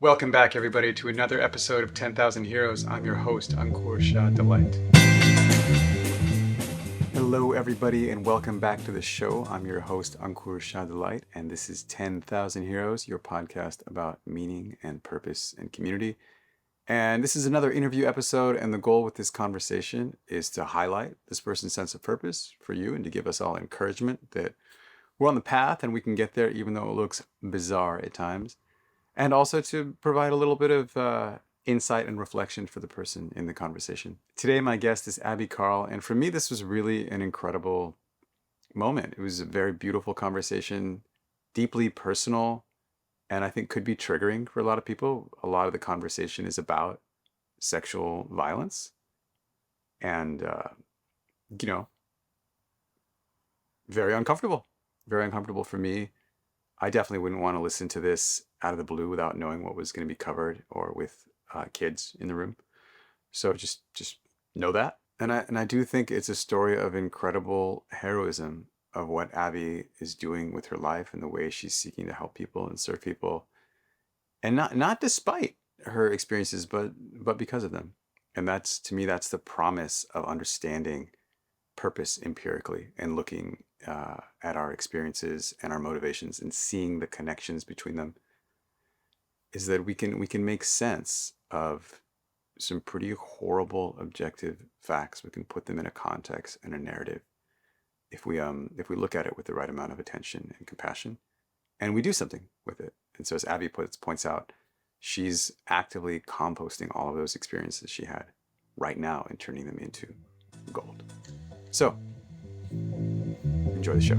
Welcome back, everybody, to another episode of 10,000 Heroes. I'm your host, Ankur Shah Delight. Hello, everybody, and welcome back to the show. I'm your host, Ankur Shah Delight, and this is 10,000 Heroes, your podcast about meaning and purpose and community. And this is another interview episode, and the goal with this conversation is to highlight this person's sense of purpose for you and to give us all encouragement that we're on the path and we can get there even though it looks bizarre at times. And also to provide a little bit of insight and reflection for the person in the conversation. Today, my guest is Abby Carl, and for me, this was really an incredible moment. It was a very beautiful conversation, deeply personal, and I think could be triggering for a lot of people. A lot of the conversation is about sexual violence and, very uncomfortable for me. I definitely wouldn't want to listen to this out of the blue without knowing what was going to be covered or with kids in the room. So just know that. And I do think it's a story of incredible heroism of what Abby is doing with her life and the way she's seeking to help people and serve people. And not despite her experiences, but because of them. And that's, to me, that's the promise of understanding purpose empirically and looking at our experiences and our motivations and seeing the connections between them, is that we can make sense of some pretty horrible objective facts. We can put them in a context and a narrative if we look at it with the right amount of attention and compassion, and we do something with it. And so, as Abby points out, she's actively composting all of those experiences she had right now and turning them into gold. So, enjoy the show.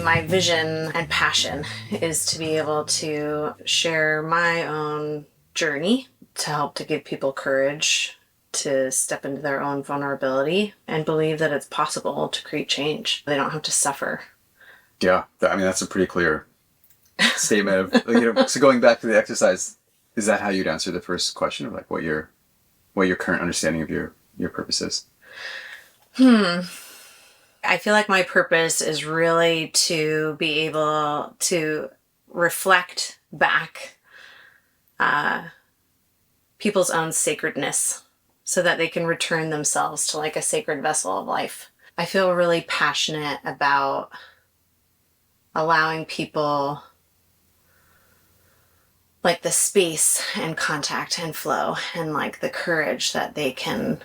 My vision and passion is to be able to share my own journey to help to give people courage to step into their own vulnerability and believe that it's possible to create change. They don't have to suffer. Yeah, that's a pretty clear statement of, so going back to the exercise, is that how you'd answer the first question of like what your current understanding of your purpose is? I feel like my purpose is really to be able to reflect back people's own sacredness so that they can return themselves to like a sacred vessel of life. I feel really passionate about allowing people like the space and contact and flow and like the courage that they can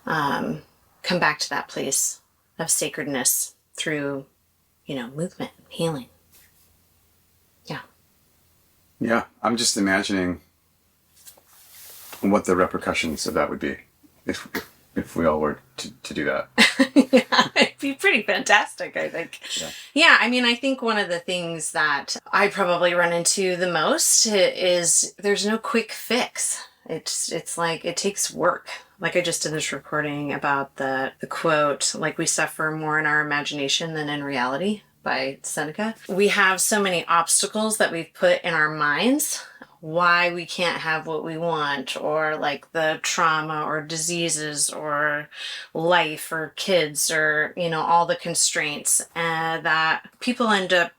come back to that place of sacredness through, movement, healing. Yeah, I'm just imagining what the repercussions of that would be if we all were to do that. Yeah, it'd be pretty fantastic, I think. Yeah, I think one of the things that I probably run into the most is there's no quick fix. It's like it takes work. Like I just did this recording about the quote, like we suffer more in our imagination than in reality, by Seneca. We have so many obstacles that we've put in our minds why we can't have what we want, or like the trauma or diseases or life or kids or, all the constraints, that people end up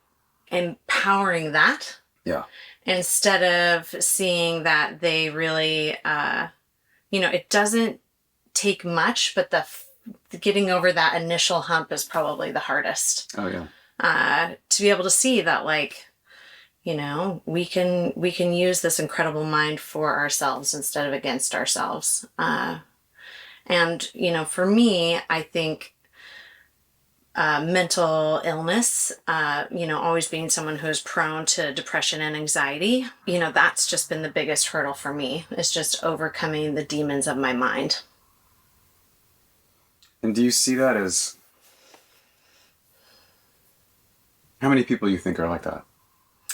empowering that. Yeah. Instead of seeing that they really, it doesn't take much, but the getting over that initial hump is probably the hardest. Oh yeah. To be able to see that, like, we can use this incredible mind for ourselves instead of against ourselves. And, for me, I think mental illness, always being someone who's prone to depression and anxiety, that's just been the biggest hurdle for me, is just overcoming the demons of my mind. And do you see that as, how many people you think are like that?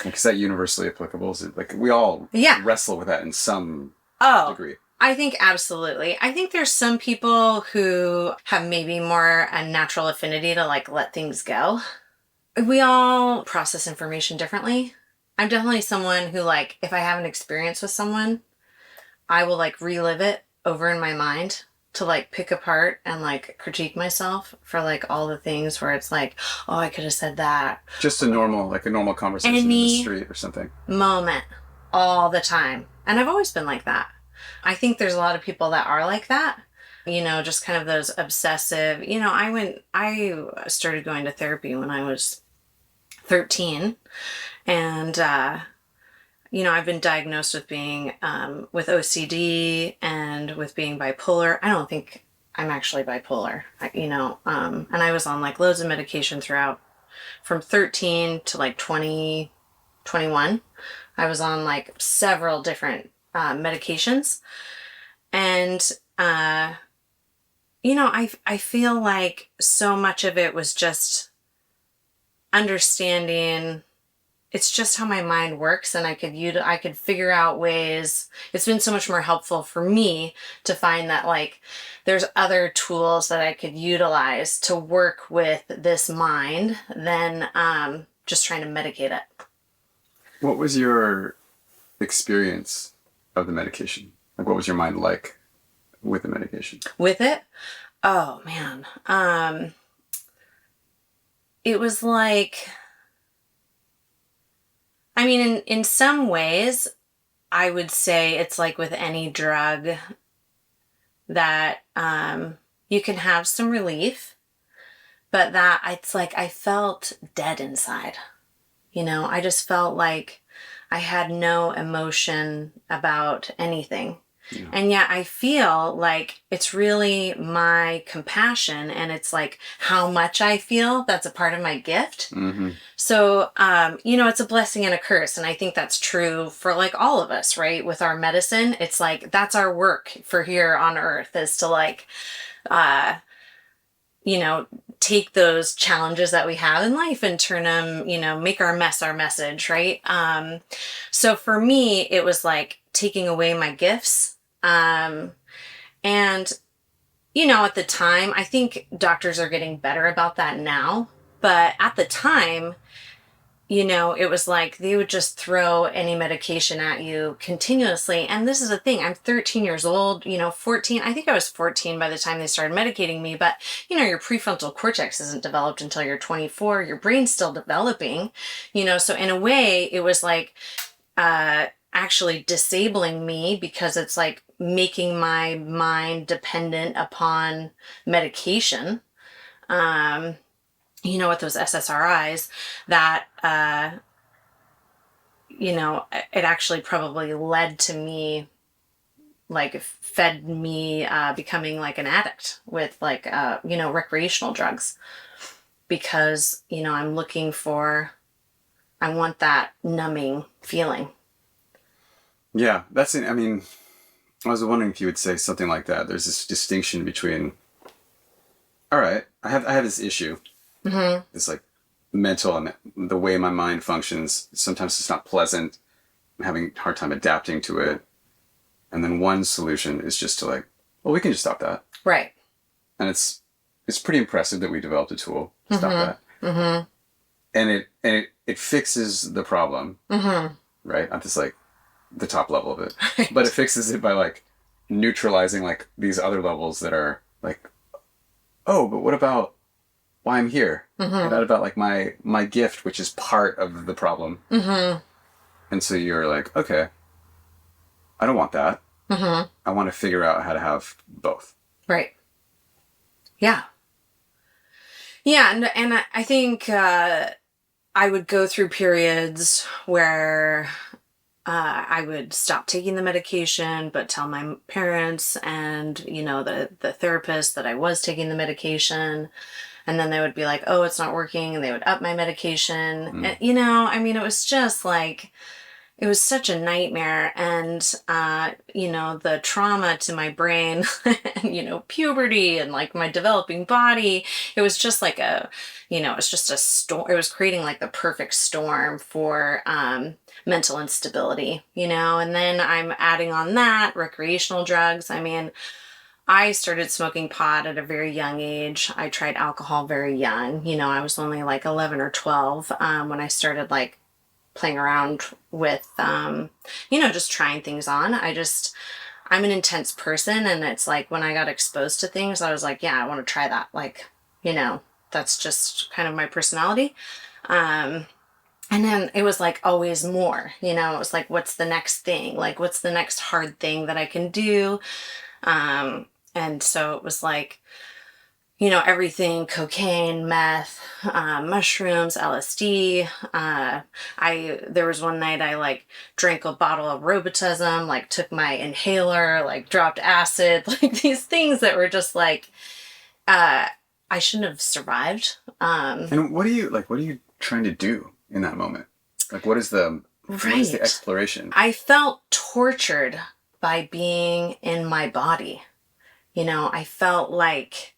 Like, is that universally applicable? Is it like we all wrestle with that in some degree? I think absolutely. I think there's some people who have maybe more a natural affinity to like let things go. We all process information differently. I'm definitely someone who, like, if I have an experience with someone, I will like relive it over in my mind to like pick apart and like critique myself for like all the things where it's like, oh, I could have said that. Just a normal conversation in the street or something. Moment, all the time. And I've always been like that. I think there's a lot of people that are like that. You know, just kind of those obsessive, you know, I started going to therapy when I was 13. And, you know, I've been diagnosed with being, with OCD and with being bipolar. I don't think I'm actually bipolar, you know, and I was on like loads of medication throughout from 13 to like 20, 21. I was on like several different medications. And, you know, I feel like so much of it was just understanding it's just how my mind works, and I could figure out ways. It's been so much more helpful for me to find that like there's other tools that I could utilize to work with this mind than just trying to medicate it. What was your experience of the medication? Like, what was your mind like with the medication? With it? Oh man. It was like, I mean, in some ways, I would say it's like with any drug that you can have some relief, but that it's like I felt dead inside. You know, I just felt like I had no emotion about anything. Yeah. And yet I feel like it's really my compassion, and it's like how much I feel that's a part of my gift. Mm-hmm. So, you know, it's a blessing and a curse. And I think that's true for like all of us, right? With our medicine, it's like, that's our work for here on earth, is to like, you know, take those challenges that we have in life and turn them, you know, make our mess our message, right? So for me, it was like taking away my gifts. And, you know, at the time, I think doctors are getting better about that now, but at the time, you know, it was like they would just throw any medication at you continuously. And this is the thing, I'm 13 years old, you know, 14. I think I was 14 by the time they started medicating me. But, you know, your prefrontal cortex isn't developed until you're 24. Your brain's still developing, you know. So in a way, it was like actually disabling me, because it's like making my mind dependent upon medication. You know, with those SSRIs, that, you know, it actually probably led to me, like, fed me becoming like an addict with like, you know, recreational drugs. Because, you know, I want that numbing feeling. Yeah, that's it. I mean, I was wondering if you would say something like that. There's this distinction between, all right, I have this issue. Mm-hmm. It's like mental, and the way my mind functions, sometimes it's not pleasant. I'm having a hard time adapting to it. And then one solution is just to like, well, we can just stop that. Right. And it's pretty impressive that we developed a tool to stop that. Mm-hmm. And it fixes the problem. Mm-hmm. Right? At this like the top level of it. Right. But it fixes it by like neutralizing like these other levels that are like, oh, but what about why I'm here? Mm-hmm. Not about like my gift, which is part of the problem. Mm-hmm. And so you're like, okay, I don't want that. Mm-hmm. I want to figure out how to have both. Right. Yeah. Yeah, and I think I would go through periods where I would stop taking the medication, but tell my parents and, you know, the therapist that I was taking the medication. And then they would be like, oh, it's not working. And they would up my medication. Mm. And, you know, I mean, it was just like, it was such a nightmare. And, you know, the trauma to my brain, and, you know, puberty and like my developing body, it was just like you know, it was just a storm. It was creating like the perfect storm for mental instability, you know. And then I'm adding on that recreational drugs. I mean, I started smoking pot at a very young age. I tried alcohol very young. You know, I was only like 11 or 12 when I started like playing around with, you know, just trying things on. I'm an intense person, and it's like when I got exposed to things, I was like, yeah, I want to try that. Like, that's just kind of my personality. And then it was like always more, it was like, what's the next thing? Like, what's the next hard thing that I can do? And so it was like, everything, cocaine, meth, mushrooms, LSD. There was one night I like drank a bottle of Robitussin, like took my inhaler, like dropped acid, like these things that were just like, I shouldn't have survived. And what are you trying to do in that moment? Like, what is the exploration? I felt tortured by being in my body. I felt like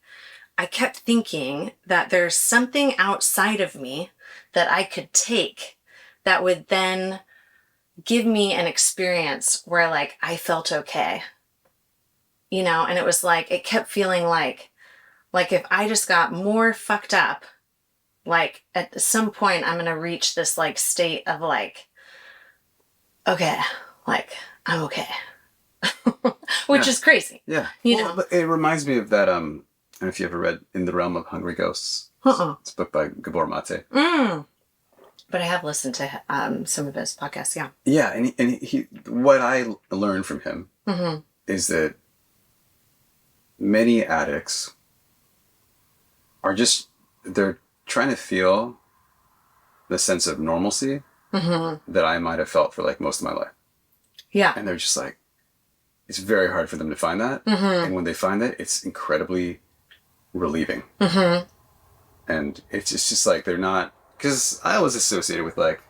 I kept thinking that there's something outside of me that I could take that would then give me an experience where like I felt okay. And it was like, it kept feeling like if I just got more fucked up, like at some point I'm going to reach this like state of like, okay, like I'm okay. Which is crazy. Yeah. But it reminds me of that, I don't know if you ever read In the Realm of Hungry Ghosts. It's a book by Gabor Mate. But I have listened to some of his podcasts, yeah. Yeah, and he what I learned from him is that many addicts are they're trying to feel the sense of normalcy that I might have felt for like most of my life. Yeah. And they're just like, it's very hard for them to find that. And when they find it, it's incredibly relieving. And it's just like, they're not, because I was associated with like,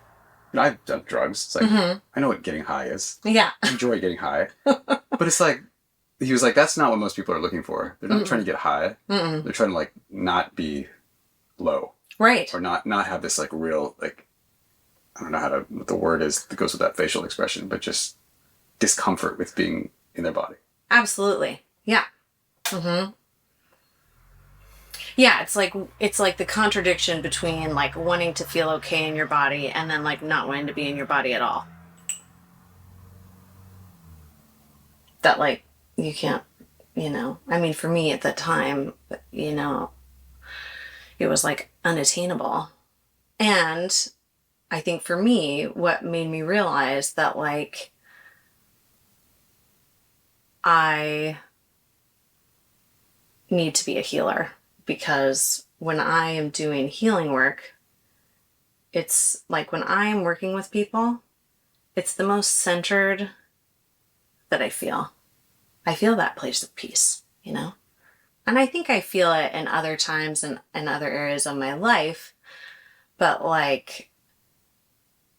I've done drugs. It's like, I know what getting high is. Yeah. I enjoy getting high. But it's like, he was like, that's not what most people are looking for. They're not trying to get high. They're trying to like not be low. Right. Or not have this like real, like, I don't know what the word is that goes with that facial expression, but just discomfort with being in their body. Absolutely. Yeah. Yeah, it's like the contradiction between like wanting to feel okay in your body and then like not wanting to be in your body at all. That like you can't, I mean, for me at the time, it was like unattainable. And I think for me, what made me realize that like I need to be a healer, because when I am doing healing work, it's like when I am working with people, it's the most centered that I feel. I feel that place of peace, And I think I feel it in other times and in other areas of my life, but like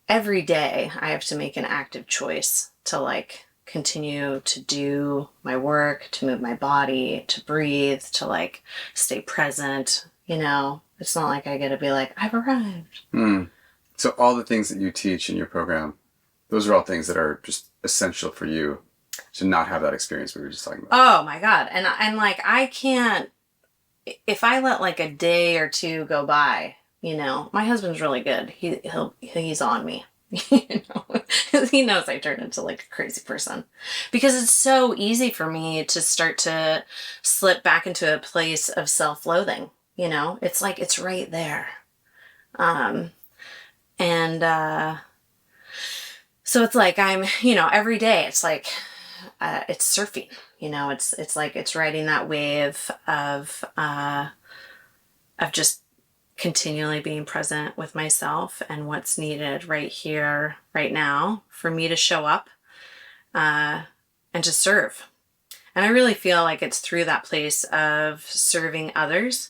every day I have to make an active choice to like continue to do my work, to move my body, to breathe, to like stay present, It's not like I get to be like, I've arrived. So all the things that you teach in your program, those are all things that are just essential for you to not have that experience we were just talking about. Oh my God. And like, I can't, if I let like a day or two go by, my husband's really good. He's on me. He knows I turn into like a crazy person, because it's so easy for me to start to slip back into a place of self-loathing. It's like it's right there. So it's like I'm, every day it's like it's surfing. It's like it's riding that wave of just continually being present with myself and what's needed right here, right now, for me to show up and to serve. And I really feel like it's through that place of serving others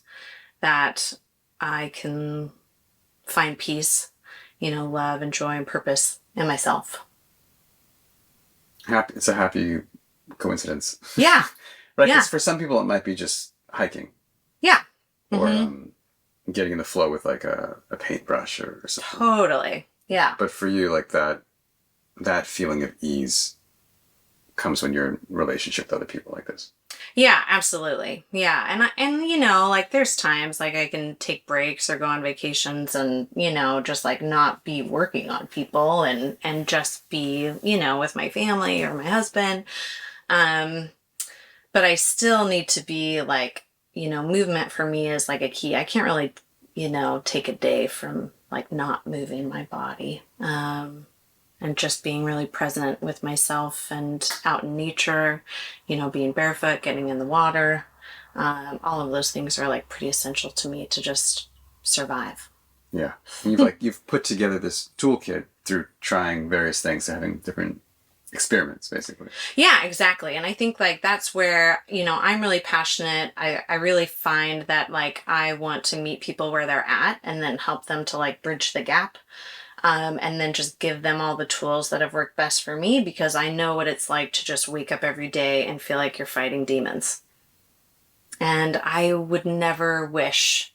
that I can find peace, love and joy and purpose in myself. It's a happy coincidence. Yeah. Right? Because for some people it might be just hiking. Yeah. Or getting in the flow with like a paintbrush or something. Totally. Yeah. But for you, like that feeling of ease comes when you're in relationship with other people like this. Yeah, absolutely. Yeah. And like there's times like I can take breaks or go on vacations and, just like not be working on people and just be, with my family or my husband. But I still need to be like, movement for me is like a key. I can't really, take a day from like not moving my body. And just being really present with myself and out in nature, being barefoot, getting in the water. All of those things are like pretty essential to me to just survive. Yeah. You've put together this toolkit through trying various things, having different experiments, basically. Yeah, exactly. And I think like that's where, I'm really passionate. I really find that like I want to meet people where they're at and then help them to like bridge the gap. And then just give them all the tools that have worked best for me, because I know what it's like to just wake up every day and feel like you're fighting demons. And I would never wish,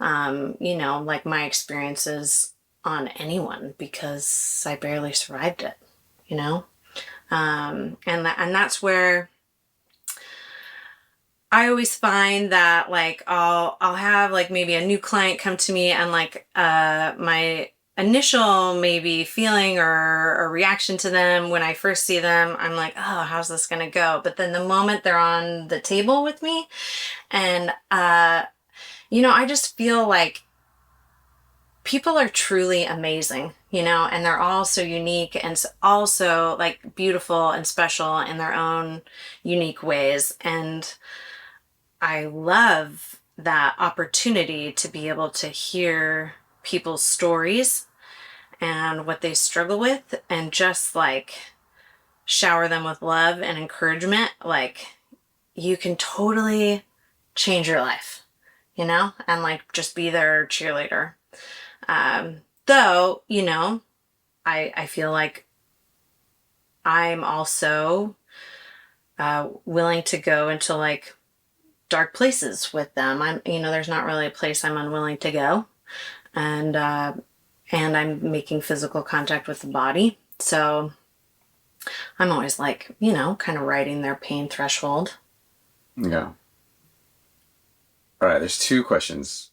like my experiences on anyone, because I barely survived it, and that's where I always find that like I'll have like maybe a new client come to me and like my initial maybe feeling or reaction to them when I first see them, I'm like, oh, how's this gonna go? But then the moment they're on the table with me and I just feel like people are truly amazing, and they're all so unique and also like beautiful and special in their own unique ways. And I love that opportunity to be able to hear people's stories and what they struggle with and just like shower them with love and encouragement. Like you can totally change your life, and like just be their cheerleader. Though, I feel like I'm also willing to go into like dark places with them. There's not really a place I'm unwilling to go. And I'm making physical contact with the body. So I'm always like, kind of riding their pain threshold. Yeah. All right. There's 2 questions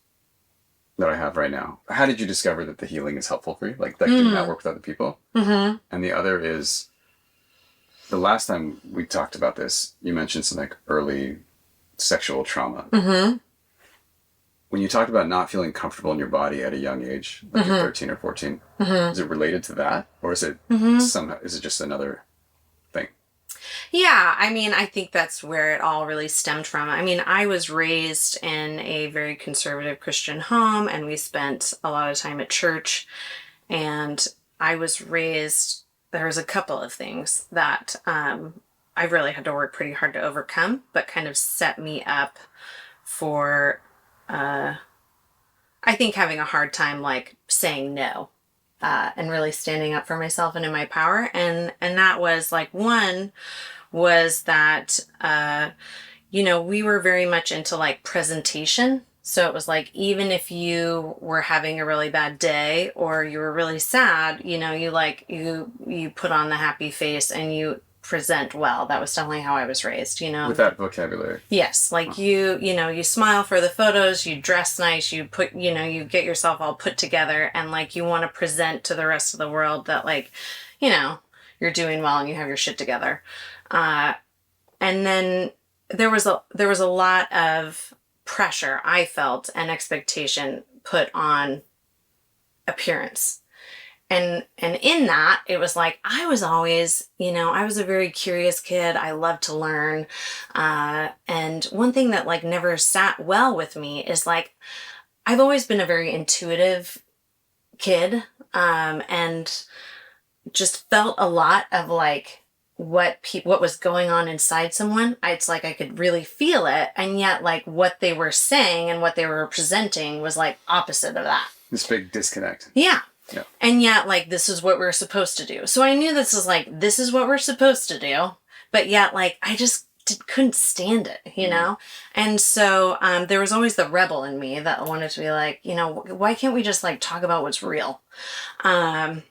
that I have right now. How did you discover that the healing is helpful for you? Like doing that work with other people? Mm-hmm. And the other is, the last time we talked about this, you mentioned some like early sexual trauma. Mm-hmm. When you talked about not feeling comfortable in your body at a young age, like you're 13 or 14, is it related to that? Or is it somehow, is it just another thing? Yeah, I think that's where it all really stemmed from. I was raised in a very conservative Christian home, and we spent a lot of time at church. And I was raised, there was a couple of things that I really had to work pretty hard to overcome, but kind of set me up for, I think, having a hard time like saying no. And really standing up for myself and in my power. And that was like, one was that, we were very much into like presentation. So it was like, even if you were having a really bad day or you were really sad, you put on the happy face and you present well. That was definitely how I was raised, With that vocabulary. Yes. Like you smile for the photos, you dress nice, you put, you get yourself all put together, and like you want to present to the rest of the world that like, you're doing well and you have your shit together. And then there was a lot of pressure I felt and expectation put on appearance. And in that, it was like, I was always, I was a very curious kid. I loved to learn. And one thing that like never sat well with me is like, I've always been a very intuitive kid. And just felt a lot of like what was going on inside someone. It's like I could really feel it. And yet like what they were saying and what they were presenting was like opposite of that. This big disconnect. Yeah. Yeah. And yet, like, this is what we're supposed to do. So I knew this is what we're supposed to do. But yet, like, I just couldn't stand it, And so there was always the rebel in me that wanted to be like, why can't we just, like, talk about what's real? And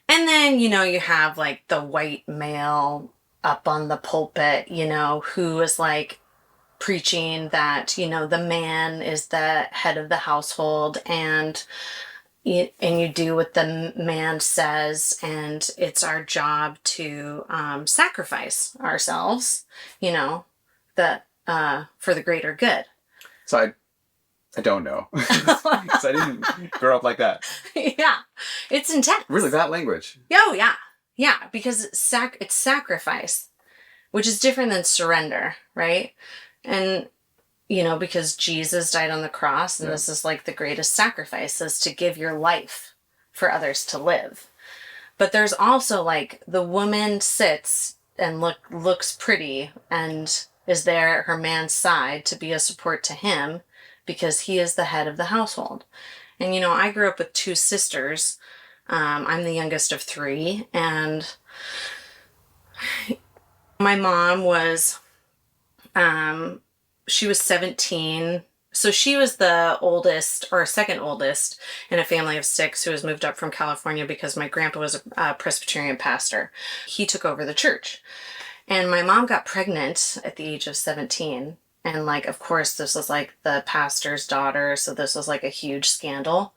then, you have, like, the white male up on the pulpit, who is, like, preaching that, the man is the head of the household, and and you do what the man says, and it's our job to sacrifice ourselves, that for the greater good. So I don't know. Because I didn't grow up like that. Yeah, it's intense. Really, that language. Oh yeah, yeah, because it's sacrifice, which is different than surrender, right? And because Jesus died on the cross, and this is like the greatest sacrifice, is to give your life for others to live. But there's also like the woman sits and looks pretty and is there at her man's side to be a support to him because he is the head of the household. And I grew up with 2 sisters. I'm the youngest of 3, and my mom was she was 17. So she was the oldest or second oldest in a family of 6 who was moved up from California because my grandpa was a Presbyterian pastor. He took over the church. And my mom got pregnant at the age of 17. And of course, this was the pastor's daughter. So this was a huge scandal.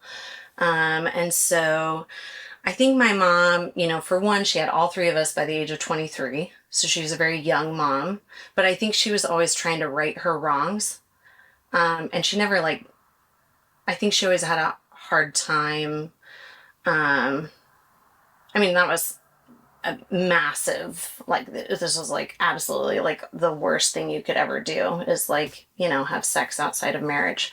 And so I think my mom, for one, she had all 3 of us by the age of 23. So she was a very young mom, but I think she was always trying to right her wrongs. And she never I think she always had a hard time. I mean, that was a massive, this was absolutely the worst thing you could ever do is have sex outside of marriage.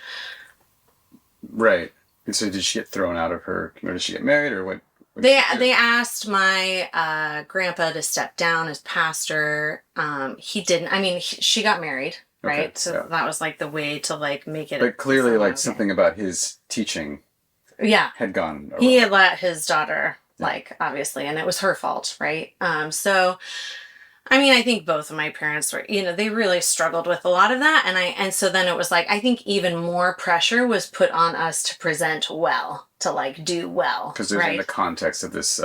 Right. And so did she get thrown out of her, or did she get married, or what? They asked my grandpa to step down as pastor. He didn't. I mean, she got married, right? Okay, So that was the way to make it. But clearly, something about his teaching, had gone awry. He had let his daughter, obviously, and it was her fault, right? So, I mean, I think both of my parents were, they really struggled with a lot of that, and so then it was I think even more pressure was put on us to present well, to do well, because there's in the context of this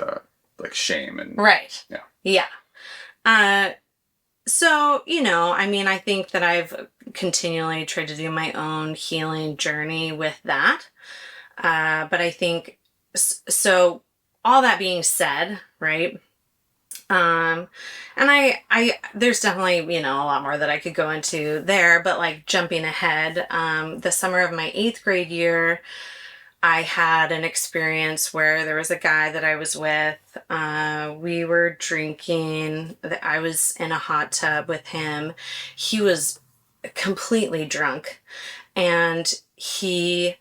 shame and right, yeah. So I mean, I think that I've continually tried to do my own healing journey with that, but I think so. All that being said, right? And I there's definitely, a lot more that I could go into there, but jumping ahead, the summer of my 8th grade year, I had an experience where there was a guy that I was with, we were drinking, I was in a hot tub with him. He was completely drunk, and he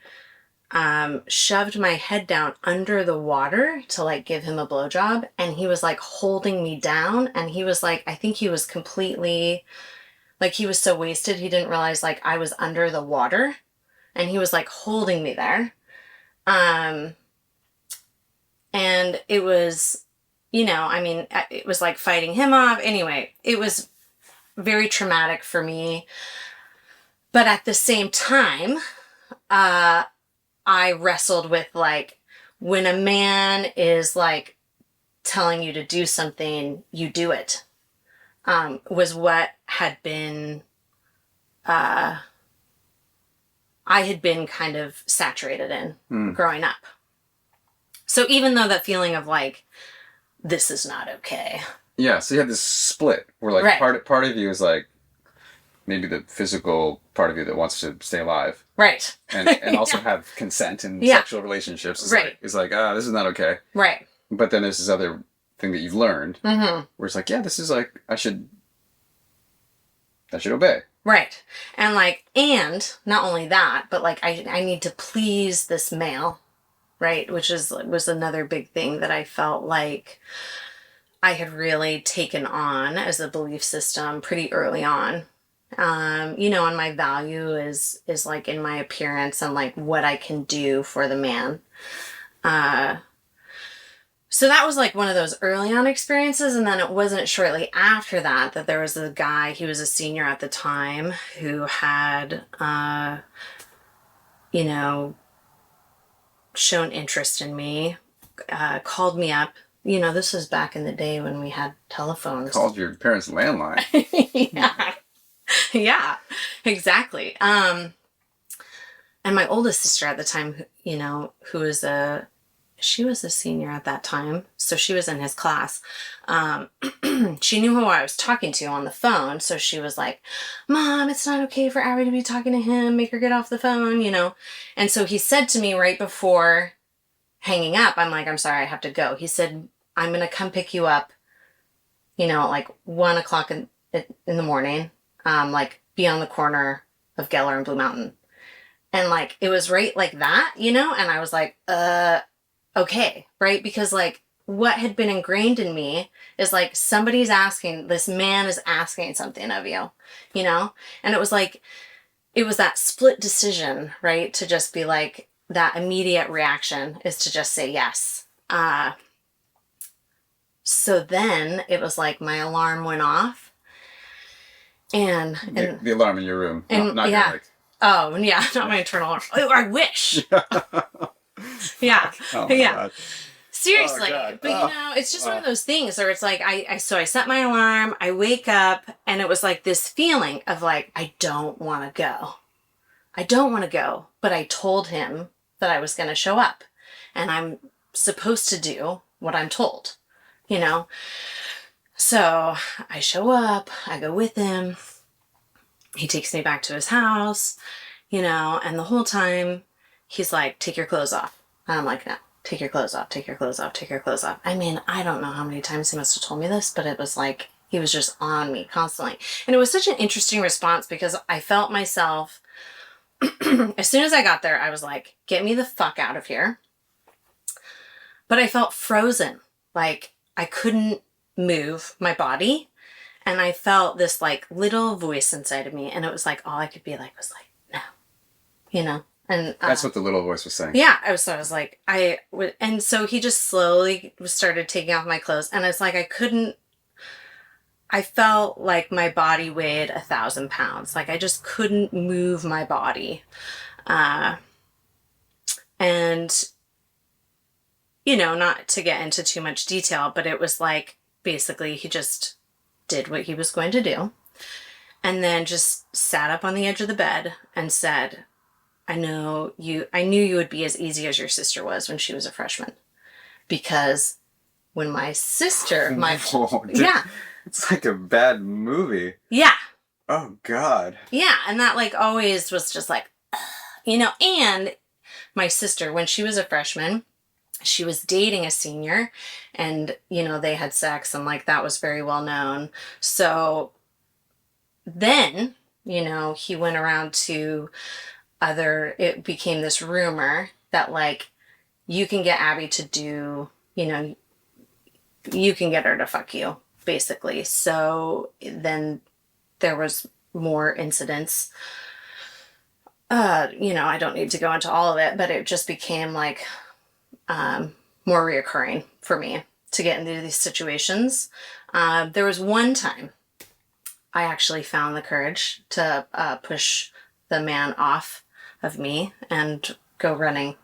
shoved my head down under the water to give him a blowjob, and he was holding me down, and he was I think he was completely he was so wasted he didn't realize I was under the water, and he was holding me there, and it was I mean, it was fighting him off. Anyway, it was very traumatic for me, but at the same time I wrestled with when a man is telling you to do something, you do it, was what had been, I had been kind of saturated in growing up. So even though that feeling of this is not okay. Yeah. So you had this split where right. part of you is maybe the physical part of you that wants to stay alive. Right. And also have consent in sexual relationships. Is right. This is not okay. Right. But then there's this other thing that you've learned where it's this is I should obey. Right. And and not only that, but I need to please this male, right? Which was another big thing that I felt I had really taken on as a belief system pretty early on. And my value is in my appearance and what I can do for the man. So that was one of those early on experiences. And then it wasn't shortly after that there was a guy, he was a senior at the time, who had, shown interest in me, called me up. This was back in the day when we had telephones. Called your parents' landline. Yeah. Yeah, exactly. And my oldest sister at the time, you know, she was a senior at that time, so she was in his class. She knew who I was talking to on the phone, so she was like, Mom, it's not okay for Abby to be talking to him. Make her get off the phone, you know. And so he said to me right before hanging up, I'm like, I'm sorry, I have to go. He said, I'm going to come pick you up, you know, like 1 o'clock in the morning, like be on the corner of Geller and Blue Mountain. And like, it was right like that, you know? And I was like, okay, right? Because like what had been ingrained in me is like, this man is asking something of you, you know? And it was like, it was that split decision, right? To just be like, that immediate reaction is to just say yes. So then it was like my alarm went off. And the alarm in your room, not yeah. your like. Oh, yeah, not my internal alarm. Oh, I wish. Yeah. Oh, yeah. God. Seriously. Oh, God. But you know, it's just one of those things where it's like, so I set my alarm, I wake up, and it was like this feeling of like, I don't want to go. I don't want to go. But I told him that I was going to show up. And I'm supposed to do what I'm told, you know? So I show up, I go with him. He takes me back to his house, you know, and the whole time he's like, take your clothes off. And I'm like, no, take your clothes off, take your clothes off, take your clothes off. I mean, I don't know how many times he must have told me this, but it was like, he was just on me constantly. And it was such an interesting response because I felt myself, as soon as I got there, I was like, get me the fuck out of here. But I felt frozen. Like I couldn't move my body. And I felt this like little voice inside of me. And it was like, all I could be like was like, no, you know? And that's what the little voice was saying. Yeah. I was like, and so he just slowly started taking off my clothes. And it's like, I felt like my body weighed 1,000 pounds. Like I just couldn't move my body. And, you know, not to get into too much detail, but it was like, basically he just did what he was going to do. And then just sat up on the edge of the bed and said, I knew you would be as easy as your sister was when she was a freshman. Because when my sister, yeah. It's like a bad movie. Yeah. Oh, God. Yeah. And that like always was just like, you know, and my sister, when she was a freshman, she was dating a senior and, you know, they had sex and like that was very well known. So then, you know, he went around to it became this rumor that like, you can get Abby to do, you know, you can get her to fuck you, basically. So then there was more incidents. You know, I don't need to go into all of it, but it just became like, more reoccurring for me to get into these situations. There was one time I actually found the courage to push the man off of me and go running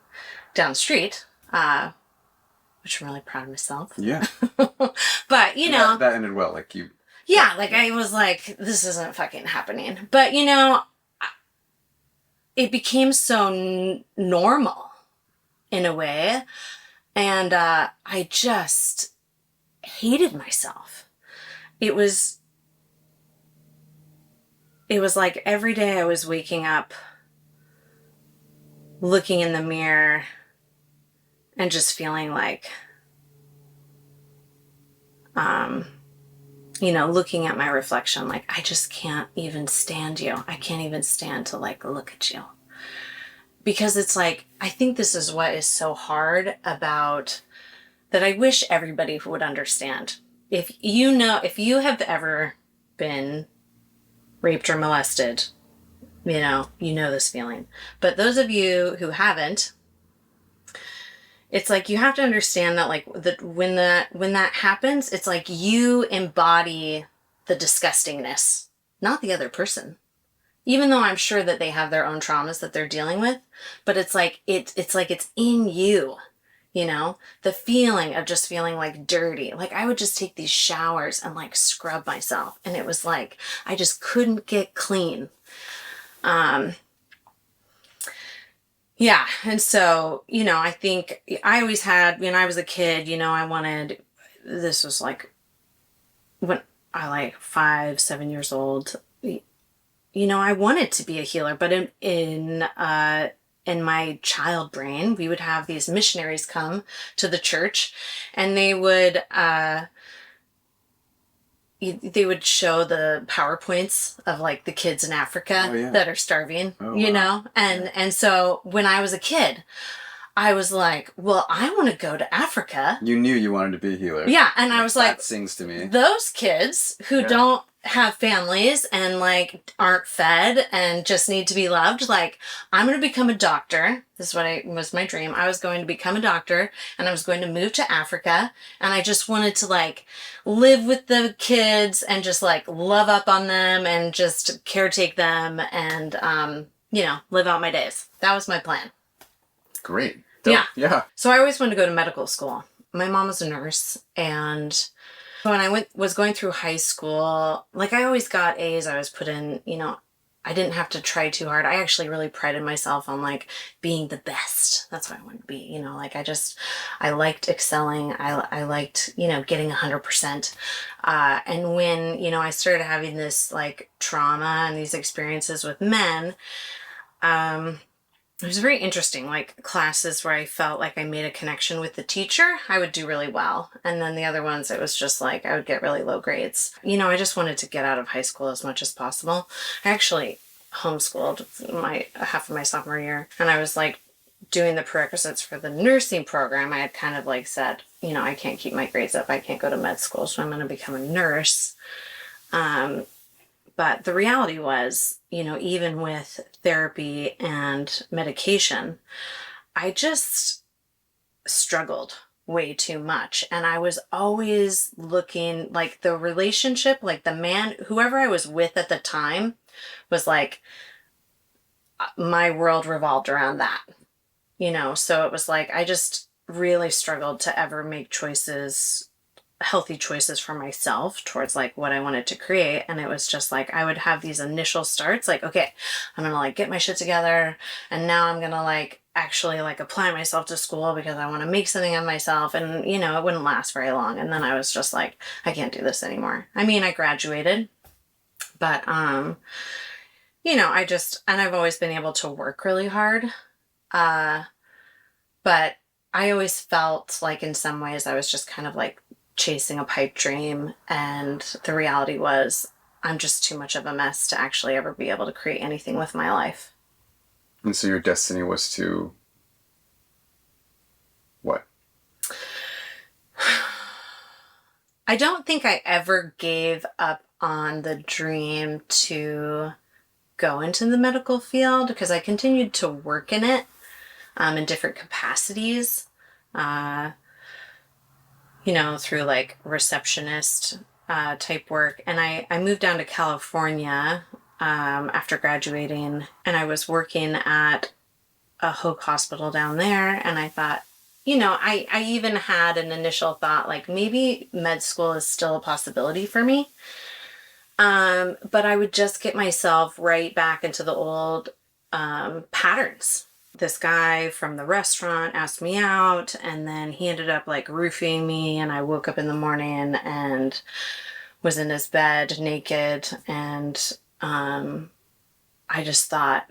down the street, which I'm really proud of myself. Yeah. But, you know. That ended well. Like you. Yeah, like I was like, this isn't fucking happening. But, you know, it became so normal in a way. And I just hated myself. It was like every day I was waking up, looking in the mirror, and just feeling like, you know, looking at my reflection, like, I just can't even stand you. I can't even stand to like look at you. Because it's like, I think this is what is so hard about that I wish everybody would understand. If you have ever been raped or molested, you know this feeling. But those of you who haven't, it's like you have to understand that like when that happens, it's like you embody the disgustingness, not the other person. Even though I'm sure that they have their own traumas that they're dealing with, but it's like it's in you, you know? The feeling of just feeling like dirty. Like I would just take these showers and like scrub myself, and it was like I just couldn't get clean. Yeah. And so, I think I always had, when I was a kid, I wanted, this was like when I like 5, 7 years old, I wanted to be a healer, but in my child brain, we would have these missionaries come to the church, and they would show the PowerPoints of like the kids in Africa Oh, yeah. that are starving, Oh, wow. and so when I was a kid, I was like, well, I want to go to Africa. You knew you wanted to be a healer. Yeah, and I was like, that sings to me. those kids who don't have families and like aren't fed and just need to be loved, like, I'm going to become a doctor. This is what was my dream. I was going to become a doctor, and I was going to move to Africa, and I just wanted to like live with the kids and just like love up on them and just caretake them and live out my days. That was my plan. Great. Yeah. Yeah. So I always wanted to go to medical school. My mom was a nurse, and when I was going through high school, like, I always got A's. I was put in, I didn't have to try too hard. I actually really prided myself on like being the best. That's what I wanted to be, like, I liked excelling. I liked, getting 100%. And when, I started having this like trauma and these experiences with men, it was very interesting, like classes where I felt like I made a connection with the teacher, I would do really well. And then the other ones, it was just like I would get really low grades. I just wanted to get out of high school as much as possible. I actually homeschooled half of my sophomore year, and I was like doing the prerequisites for the nursing program. I had kind of like said, I can't keep my grades up. I can't go to med school, so I'm going to become a nurse. But the reality was, even with therapy and medication, I just struggled way too much. And I was always looking, like, the relationship, like the man, whoever I was with at the time, was like, my world revolved around that, So it was like, I just really struggled to ever make healthy choices for myself towards like what I wanted to create. And it was just like, I would have these initial starts like, okay, I'm gonna like get my shit together, and now I'm gonna like actually like apply myself to school because I want to make something of myself. And it wouldn't last very long, and then I was just like, I can't do this anymore. I mean, I graduated, but I've always been able to work really hard, but I always felt like in some ways I was just kind of like chasing a pipe dream, and the reality was I'm just too much of a mess to actually ever be able to create anything with my life. And so your destiny was to what? I don't think I ever gave up on the dream to go into the medical field, because I continued to work in it in different capacities. Through like receptionist type work. And I moved down to California after graduating, and I was working at a Hoag hospital down there. And I thought, I even had an initial thought, like maybe med school is still a possibility for me. But I would just get myself right back into the old patterns. This guy from the restaurant asked me out, and then he ended up like roofing me, and I woke up in the morning and was in his bed naked, and I just thought,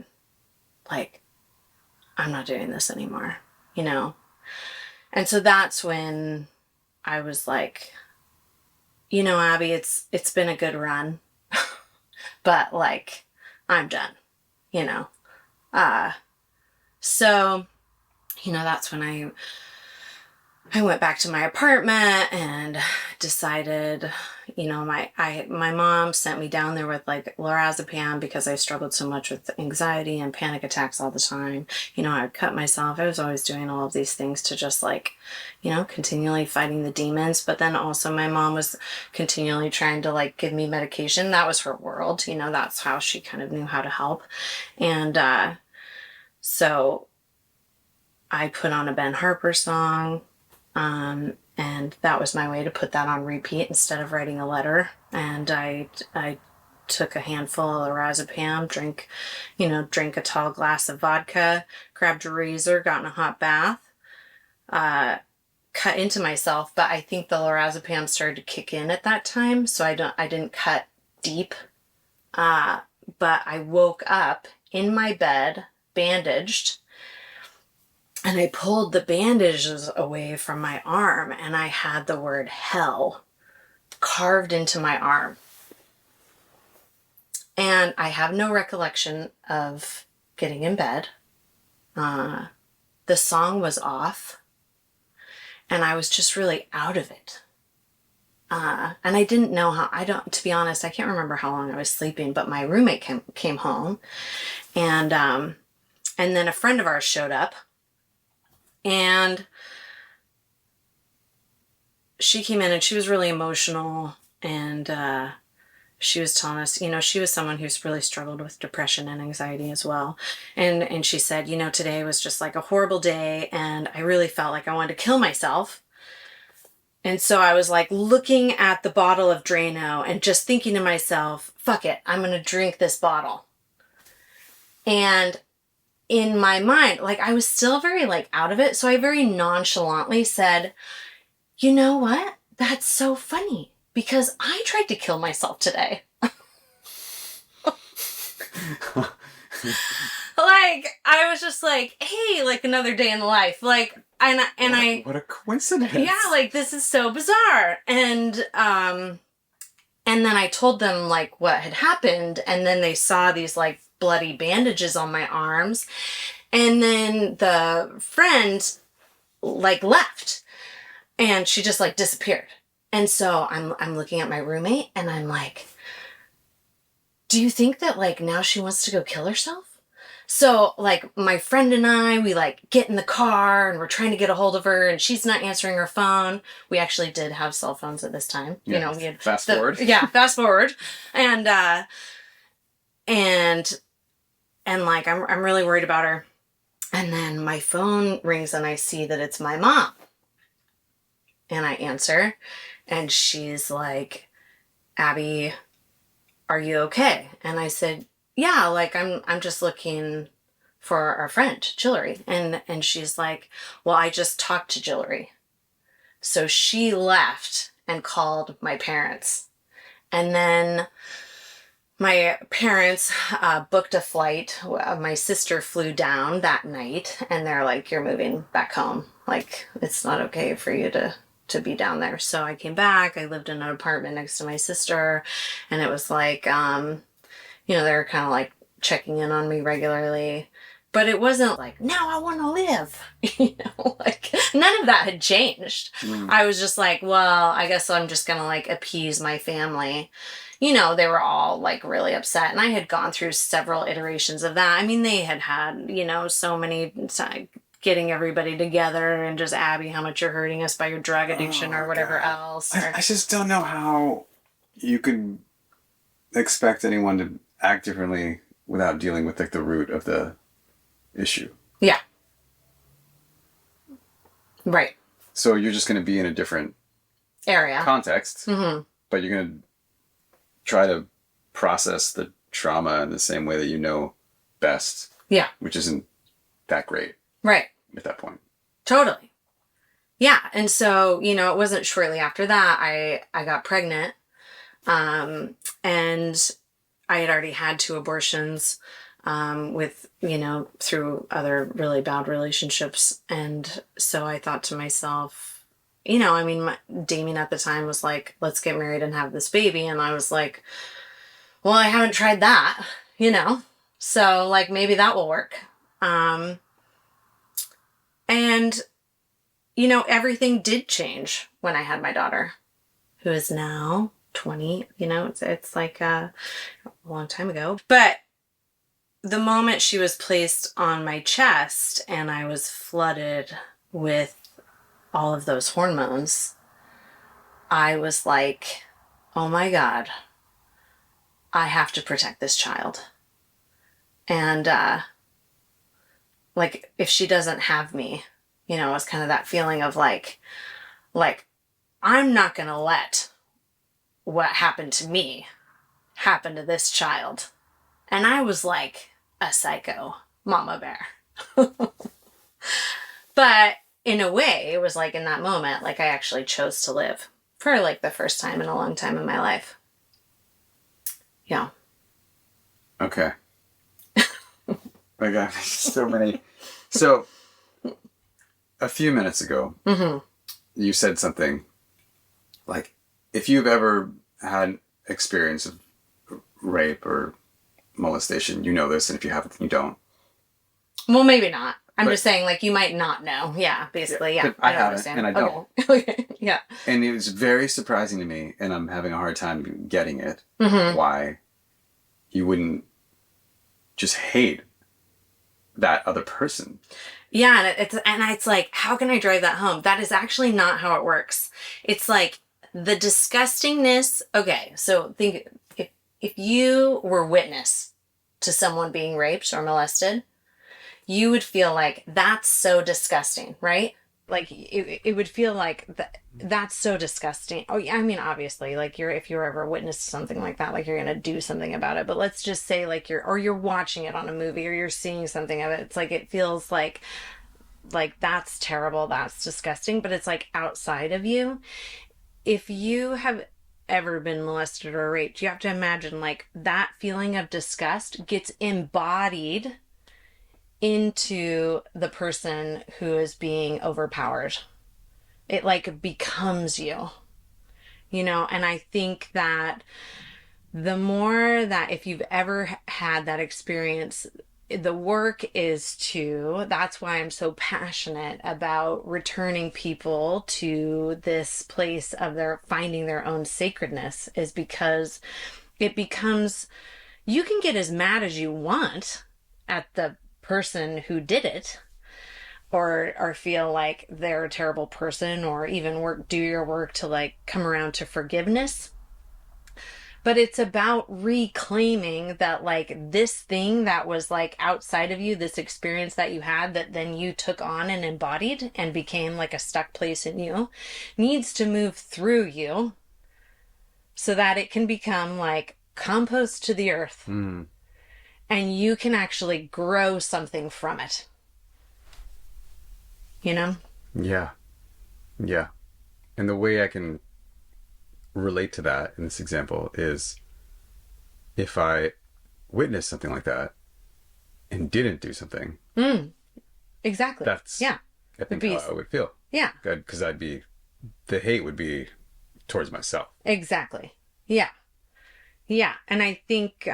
like, I'm not doing this anymore, And so that's when I was like, Abby, it's been a good run, but like, I'm done, So, that's when I went back to my apartment and decided, my mom sent me down there with like lorazepam because I struggled so much with anxiety and panic attacks all the time. I would cut myself. I was always doing all of these things to just like, continually fighting the demons. But then also my mom was continually trying to like give me medication. That was her world. That's how she kind of knew how to help. And, so I put on a Ben Harper song, and that was my way to put that on repeat instead of writing a letter. And I took a handful of lorazepam, drank a tall glass of vodka, grabbed a razor, got in a hot bath, cut into myself. But I think the lorazepam started to kick in at that time, so I didn't cut deep. But I woke up in my bed, bandaged, and I pulled the bandages away from my arm, and I had the word hell carved into my arm. And I have no recollection of getting in bed. The song was off, and I was just really out of it. And I didn't know to be honest, I can't remember how long I was sleeping, but my roommate came home, and then a friend of ours showed up, and she came in and she was really emotional, and she was telling us, she was someone who's really struggled with depression and anxiety as well. And she said, today was just like a horrible day, and I really felt like I wanted to kill myself. And so I was like looking at the bottle of Drano and just thinking to myself, fuck it, I'm going to drink this bottle. And in my mind, like I was still very like out of it. So I very nonchalantly said, you know what? That's so funny because I tried to kill myself today. Like, I was just like, hey, like another day in life. Like, what a coincidence. Yeah, like this is so bizarre. And then I told them like what had happened, and then they saw these like bloody bandages on my arms. And then the friend like left, and she just like disappeared. And so I'm looking at my roommate, and I'm like, do you think that like now she wants to go kill herself? So, like, my friend and I, we, like, get in the car, and we're trying to get a hold of her, and she's not answering her phone. We actually did have cell phones at this time. Yeah. We had fast forward. Yeah, fast forward. And like, I'm really worried about her. And then my phone rings, and I see that it's my mom. And I answer, and she's like, Abby, are you okay? And I said, yeah, like I'm just looking for our friend, Jillery. And she's like, well, I just talked to Jillery. So she left and called my parents. And then my parents booked a flight. My sister flew down that night, and they're like, you're moving back home. Like, it's not okay for you to be down there. So I came back. I lived in an apartment next to my sister, and it was like, they were kind of like checking in on me regularly, but it wasn't like, now I want to live, like none of that had changed. I was just like, well, I guess I'm just going to like appease my family. They were all like really upset, and I had gone through several iterations of that. I mean, they had, so many getting everybody together and just, Abby, how much you're hurting us by your drug addiction or whatever else. I just don't know how you could expect anyone to act differently without dealing with like the root of the issue. Yeah. Right. So you're just going to be in a different area context, mm-hmm. but you're going to try to process the trauma in the same way that you know best. Yeah. Which isn't that great. Right. At that point. Totally. Yeah. And so, it wasn't shortly after that I got pregnant. And I had already had 2 abortions, with, through other really bad relationships. And so I thought to myself, Damien at the time was like, let's get married and have this baby. And I was like, well, I haven't tried that, so like, maybe that will work. And, everything did change when I had my daughter, who is now 20, it's like a long time ago. But the moment she was placed on my chest and I was flooded with all of those hormones, I was like, oh my God, I have to protect this child. And like, if she doesn't have me, it was kind of that feeling of like I'm not going to let what happened to me happened to this child. And I was like a psycho mama bear. But in a way, it was like in that moment, like I actually chose to live for like the first time in a long time in my life. Yeah. Okay. I got so many. So, a few minutes ago, you said something like, if you've ever had experience of rape or molestation, you know this, and if you haven't, then you don't. Well, maybe not. I'm just saying, like, you might not know. Yeah, basically, yeah. But I haven't, and I don't. Okay. Yeah. And it was very surprising to me, and I'm having a hard time getting it, why you wouldn't just hate that other person. Yeah, and it's like, how can I drive that home? That is actually not how it works. It's like the disgustingness. Okay, so think if you were witness to someone being raped or molested, you would feel like that's so disgusting, right? Like it would feel like that's so disgusting. Oh, yeah, I mean, obviously, like if you're ever witness to something like that, like you're gonna do something about it. But let's just say like you're watching it on a movie or you're seeing something of it. It's like it feels like that's terrible, that's disgusting. But it's like outside of you. If you have ever been molested or raped, you have to imagine like that feeling of disgust gets embodied into the person who is being overpowered. It like becomes you, and I think that the more that if you've ever had that experience, the work is that's why I'm so passionate about returning people to this place of their finding their own sacredness, is because it becomes, you can get as mad as you want at the person who did it, or feel like they're a terrible person, or even do your work to like come around to forgiveness. But it's about reclaiming that like this thing that was like outside of you, this experience that you had that then you took on and embodied and became like a stuck place in you, needs to move through you so that it can become like compost to the earth. And you can actually grow something from it. Yeah. Yeah. And the way I can relate to that in this example is if I witnessed something like that and didn't do something. Exactly. That's, yeah. I think how I would feel. Yeah. Because the hate would be towards myself. Exactly. Yeah. Yeah. And I think,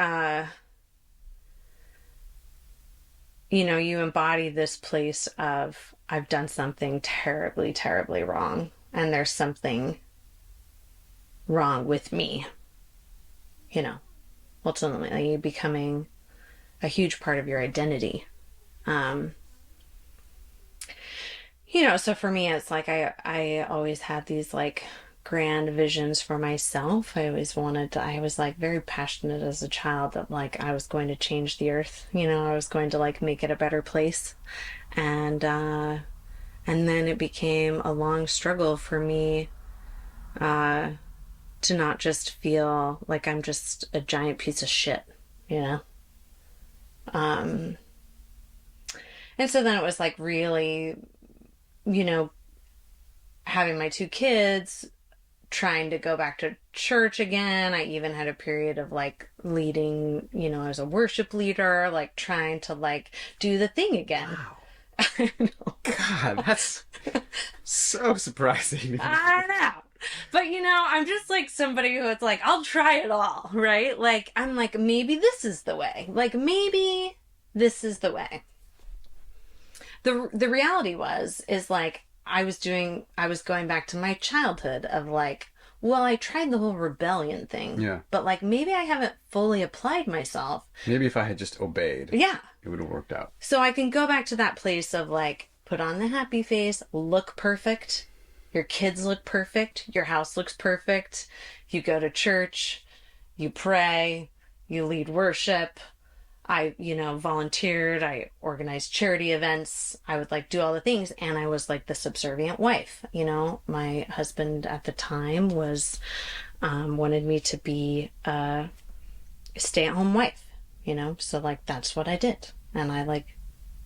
you embody this place of, I've done something terribly, terribly wrong, and there's something wrong with me, ultimately becoming a huge part of your identity. So for me, it's like, I always had these like grand visions for myself. I was like very passionate as a child that like I was going to change the earth, I was going to like make it a better place. And then it became a long struggle for me, to not just feel like I'm just a giant piece of shit, and so then it was like really, having my 2 kids, trying to go back to church again. I even had a period of like leading, as a worship leader, like trying to like do the thing again. Wow. I know. God, that's so surprising. I know. But I'm just like somebody who it's like, I'll try it all, right? Like, I'm like, maybe this is the way. Like, maybe this is the way. The reality is like, I was going back to my childhood of like, well, I tried the whole rebellion thing. Yeah. But like, maybe I haven't fully applied myself. Maybe if I had just obeyed. Yeah. It would have worked out. So I can go back to that place of like, put on the happy face, look perfect. Your kids look perfect. Your house looks perfect. You go to church. You pray. You lead worship. I, volunteered. I organized charity events. I would like do all the things. And I was like the subservient wife. My husband at the time was, wanted me to be stay-at-home wife, you know? So, like, that's what I did. And I, like,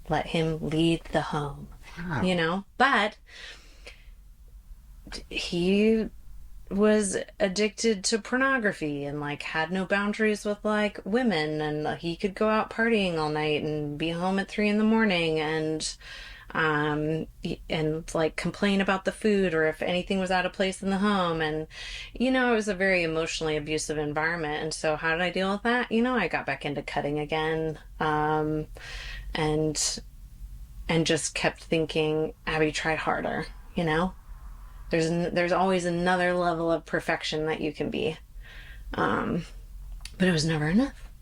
let him lead the home, Wow. you know? But he was addicted to pornography and, like, had no boundaries with, like, women. And he could go out partying all night and be home at 3 a.m. And like complain about the food or if anything was out of place in the home. And, you know, it was a very emotionally abusive environment. And so how did I deal with that? You know, I got back into cutting again. And just kept thinking, Abby, try harder, you know? There's always another level of perfection that you can be. But it was never enough.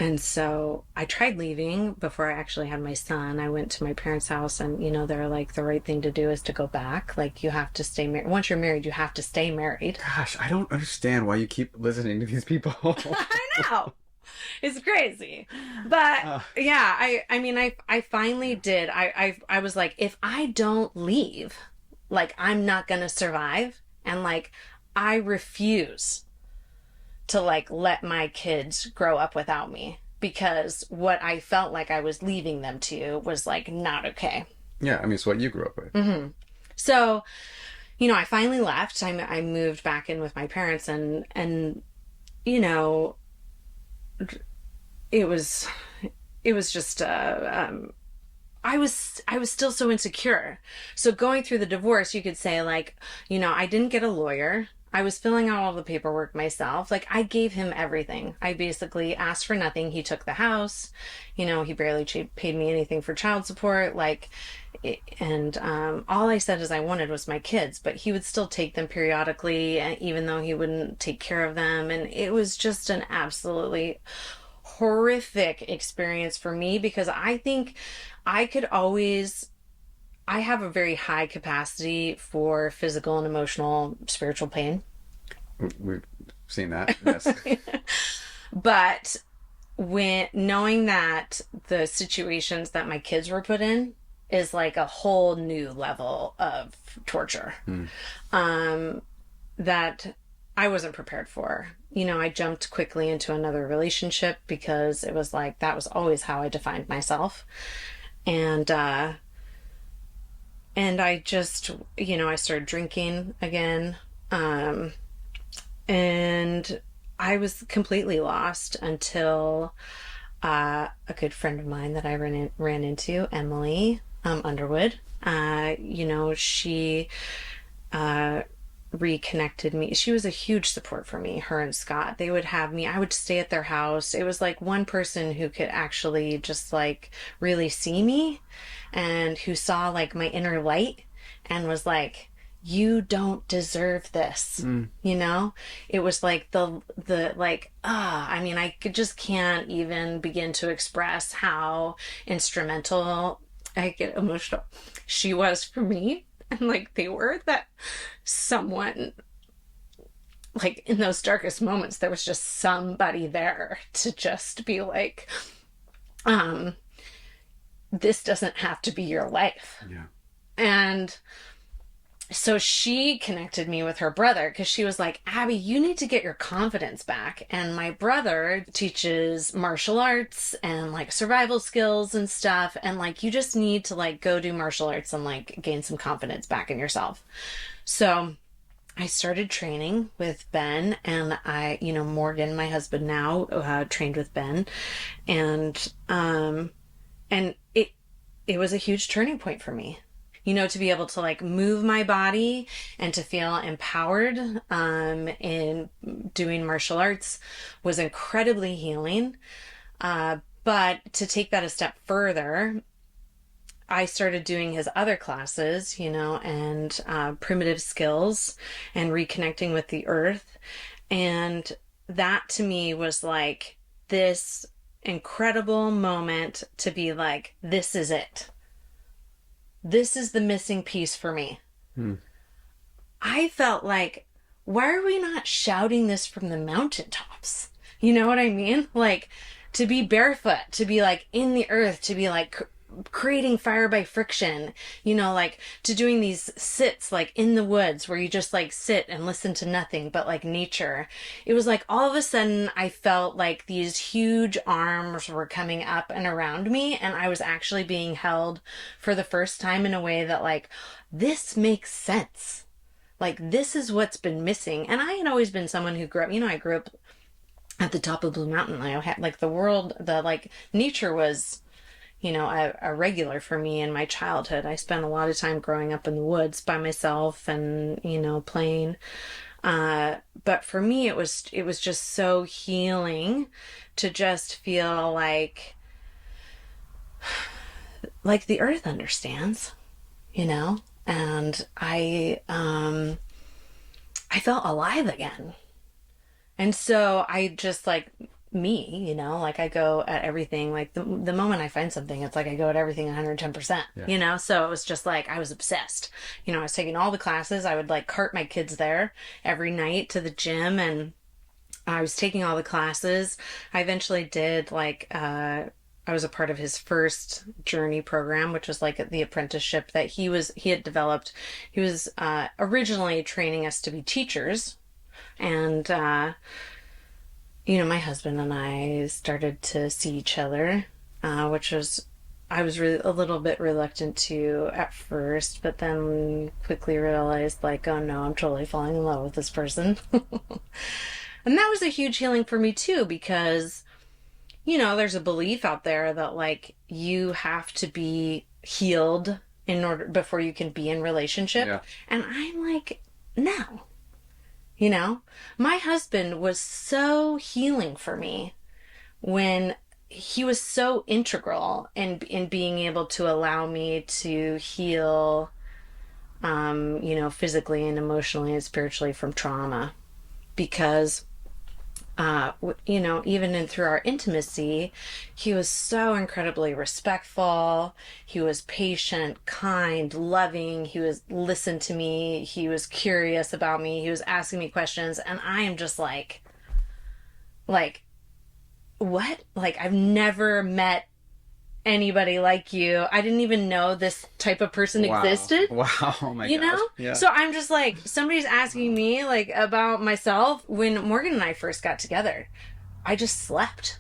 And so I tried leaving before I actually had my son. I went to my parents' house and, you know, they're like, the right thing to do is to go back. Like, you have to stay married. Once you're married, you have to stay married. Gosh, I don't understand why you keep listening to these people. I know. It's crazy. But yeah, I mean, I finally did. I was like, if I don't leave, like, I'm not going to survive. And, like, I refuse to, like, let my kids grow up without me, because what I felt like I was leaving them to was, like, not okay. Yeah, I mean, it's what you grew up with. Mm-hmm. So, you know, I finally left. I moved back in with my parents, and you know, it was just I was still so insecure. So going through the divorce, you could say, like, you know, I didn't get a lawyer. I was filling out all the paperwork myself. Like, I gave him everything. I basically asked for nothing. He took the house. You know, he barely paid me anything for child support. Like, and all I said is I wanted was my kids, but he would still take them periodically, even though he wouldn't take care of them. And it was just an absolutely horrific experience for me, because I think I have a very high capacity for physical and emotional, spiritual pain. We've seen that, yes. But knowing that the situations that my kids were put in is like a whole new level of torture, that I wasn't prepared for. You know, I jumped quickly into another relationship because it was like, that was always how I defined myself. And I just, you know, I started drinking again. And I was completely lost until a good friend of mine that I ran into, Emily Underwood, you know, she reconnected me. She was a huge support for me, her and Scott. They would have me, I would stay at their house. It was like one person who could actually just like really see me, and who saw like my inner light and was like, you don't deserve this. You know, it was like the like, I mean, I can't even begin to express how instrumental, I get emotional, she was for me. And like, they were that someone, like, in those darkest moments, there was just somebody there to just be like, this doesn't have to be your life. Yeah. And so she connected me with her brother, because she was like, Abby, you need to get your confidence back. And my brother teaches martial arts and like survival skills and stuff. And like, you just need to like go do martial arts and like gain some confidence back in yourself. So I started training with Ben, and you know, Morgan, my husband now, trained with Ben. And it was a huge turning point for me. You know, to be able to like move my body and to feel empowered in doing martial arts was incredibly healing. But to take that a step further, I started doing his other classes, you know, and primitive skills and reconnecting with the earth. And that to me was like this incredible moment to be like, this is it. This is the missing piece for me. I felt like, why are we not shouting this from the mountaintops? You know what I mean? Like, to be barefoot, to be like in the earth, to be like creating fire by friction, like to doing these sits like in the woods where you just like sit and listen to nothing but like nature. It was like all of a sudden I felt like these huge arms were coming up and around me, and I was actually being held for the first time in a way that like, this makes sense. Like, this is what's been missing. And I had always been someone who grew up, I grew up at the top of Blue Mountain. I had like nature was, a regular for me in my childhood. I spent a lot of time growing up in the woods by myself and, playing. But for me, it was just so healing to just feel like the earth understands, and I felt alive again. And so I just like me, I go at everything, like the moment I find something, it's like I go at everything 110%, so it was just like, I was obsessed. I was taking all the classes. I would like cart my kids there every night to the gym, and I was taking all the classes. I eventually did I was a part of his first journey program, which was like the apprenticeship that he had developed. He was originally training us to be teachers. And, my husband and I started to see each other, which I was really a little bit reluctant to at first, but then quickly realized like, oh no, I'm totally falling in love with this person. And that was a huge healing for me too, because there's a belief out there that like you have to be healed before you can be in relationship. Yeah. And I'm like, no. My husband was so healing for me when he was so integral in being able to allow me to heal, physically and emotionally and spiritually from trauma, because even through our intimacy, he was so incredibly respectful. He was patient, kind, loving. He was listened to me. He was curious about me. He was asking me questions. And I am just like, what? Like, I've never met anybody like you. I didn't even know this type of person existed. Wow. Oh my gosh. Yeah. So I'm just like, somebody's asking me like about myself. When Morgan and I first got together, I just slept,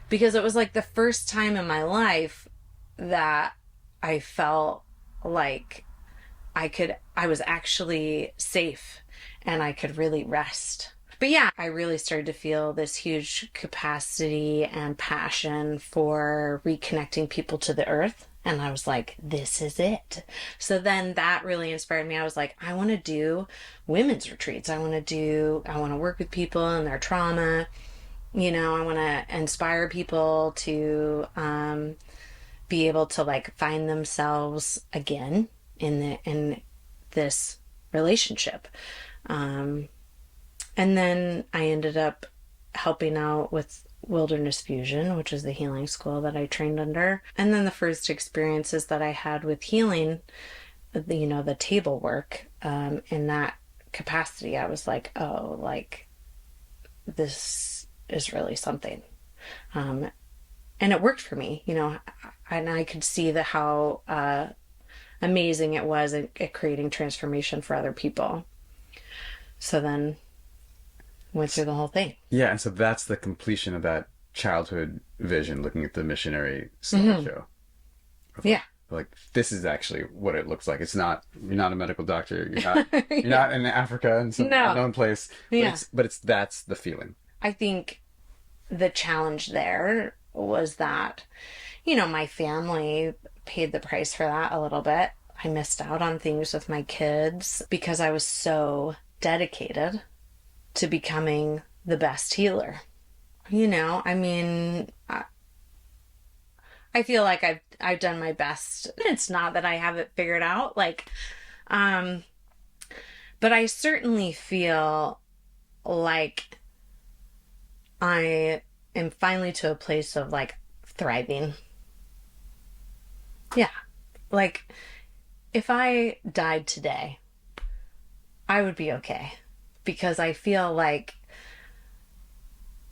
because it was like the first time in my life that I felt like I was actually safe and I could really rest. But yeah, I really started to feel this huge capacity and passion for reconnecting people to the earth. And I was like, this is it. So then that really inspired me. I was like, I want to do women's retreats. I want to work with people and their trauma. I want to inspire people to be able to like find themselves again in this relationship. And then I ended up helping out with Wilderness Fusion, which is the healing school that I trained under. And then the first experiences that I had with healing, the table work, in that capacity, I was like, oh, like, this is really something. And it worked for me, and I could see how amazing it was at creating transformation for other people. So then went through the whole thing. Yeah, and so that's the completion of that childhood vision, looking at the missionary slideshow. Yeah. Like, this is actually what it looks like. It's not, you're not a medical doctor. You're not in Africa in some unknown place. But that's the feeling. I think the challenge there was that, my family paid the price for that a little bit. I missed out on things with my kids because I was so dedicated to becoming the best healer. I feel like I've done my best. It's not that I have it figured out, but I certainly feel like I am finally to a place of like thriving. Yeah. Like, if I died today, I would be okay, because I feel like,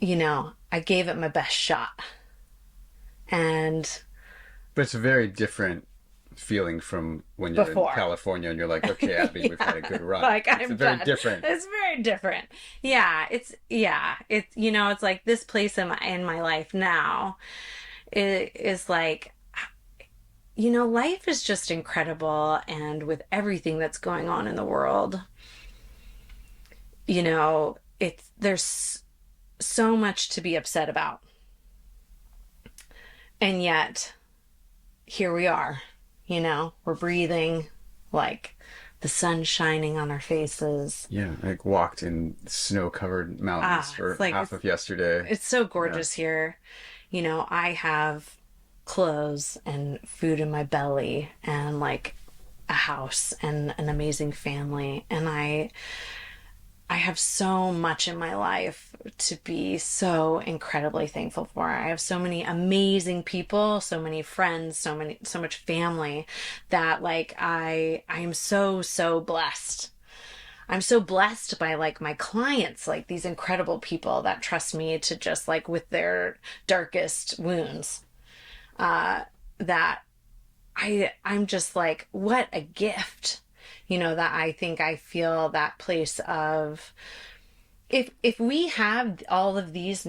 I gave it my best shot. And But it's a very different feeling from when you're Before. in California and you're like, okay, Abby, we've had a good run. Like, It's I'm very done. different. It's very different. It's you know, it's like this place in my life now is like, you know, life is just incredible, and with everything that's going on in the world, you know, there's so much to be upset about. And yet, here we are, you know, we're breathing, like the sun's shining on our faces. Yeah, like walked in snow-covered mountains for like, half of yesterday. It's so gorgeous here. You know, I have clothes and food in my belly and like a house and an amazing family. And I have so much in my life to be so incredibly thankful for. I have so many amazing people, so many friends, so much family that like I am so blessed. I'm so blessed by like my clients, like these incredible people that trust me to just like with their darkest wounds. That I'm just like, what a gift. You know, that I think I feel that place of if we have all of these